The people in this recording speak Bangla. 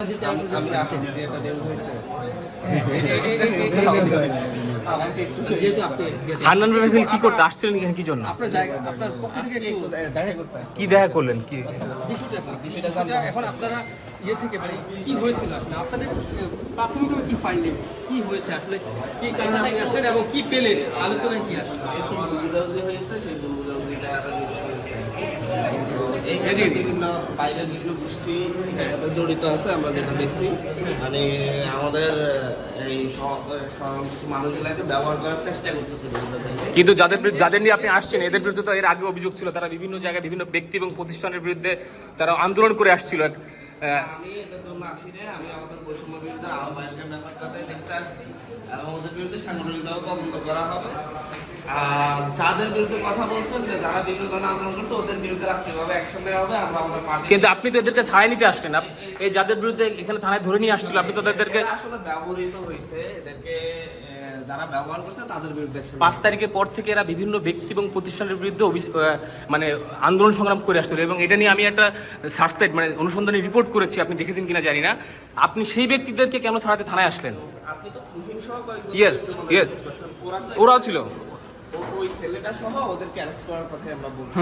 আমি আসছি যে এটা দেব হয়েছে হান্নান ফেসিল কি করতে আসছিলেন এখানে কি জন্য? আপনার জায়গা আপনার পক্ষ থেকে একটু দেখা করতে আসছি। কি দেখা করলেন কি? বিষয়টা জানতে এখন আপনারা ইয়ে থেকে মানে কি হয়েছিল আসলে আপনাদের প্রাথমিকভাবে কি ফাইন্ডিং কি হয়েছে আসলে কি কারণে আপনি আসলেন এবং কি পেলেন আলোচনায় কি আসলে বুঝাবুঝি হয়েছে সেই বুঝাবুঝিটা এই বিভিন্ন বাইরের বিভিন্ন গোষ্ঠী এটাতে জড়িত আছে আমরা যেটা দেখছি মানে আমাদের এই কিছু মানুষগুলোকে ব্যবহার করার চেষ্টা করতেছে কিন্তু যাদের নিয়ে আপনি আসছেন এদের বিরুদ্ধে তো এর আগে অভিযোগ ছিল, তারা বিভিন্ন জায়গায় বিভিন্ন ব্যক্তি এবং প্রতিষ্ঠানের বিরুদ্ধে তারা আন্দোলন করে আসছিল। আমি এটার জন্য আসি না, আমি আমাদের বৈষম্য বিরুদ্ধে আহ্বায়কের ব্যাপারটাতে দেখতে আসছি এবং ওদের বিরুদ্ধে সাংগঠনিকভাবে তদন্ত করা হবে। আর যাদের বিরুদ্ধে কথা বলছেন যে যারা বিভিন্ন ধরনের আন্দোলন করছে ওদের বিরুদ্ধে রাষ্ট্রীয়ভাবে অ্যাকশন নেওয়া হবে। আমরা আমাদের পার্টি কিন্তু আপনি তো এদেরকে ছাড়াই নিতে আসলেন, এই যাদের বিরুদ্ধে এখানে থানায় ধরে নিয়ে আসছিল আপনি তো এদেরকে আসলে ব্যবহৃত হয়েছে, এদেরকে যারা ব্যবহার করছে তাদের বিরুদ্ধে 5 তারিখের পর থেকে এরা বিভিন্ন ব্যক্তি এবং প্রতিষ্ঠানের বিরুদ্ধে মানে আন্দোলন সংগ্রাম করে আসছিল এবং এটা নিয়ে আমি একটা সার্চসাইট মানে অনুসন্ধানী রিপোর্ট করেছি, আপনি দেখেছেন কিনা জানি না। আপনি সেই ব্যক্তিদেরকে কেন ছাড়াতে থানায় আসলেন? আপনি তো তুহিন সহ কয়েকজন ইয়েস ওরাও ছিল। ওই ছেলেটা সহ ওদেরকে অ্যারেস্ট করার কথা আমরা বলছি।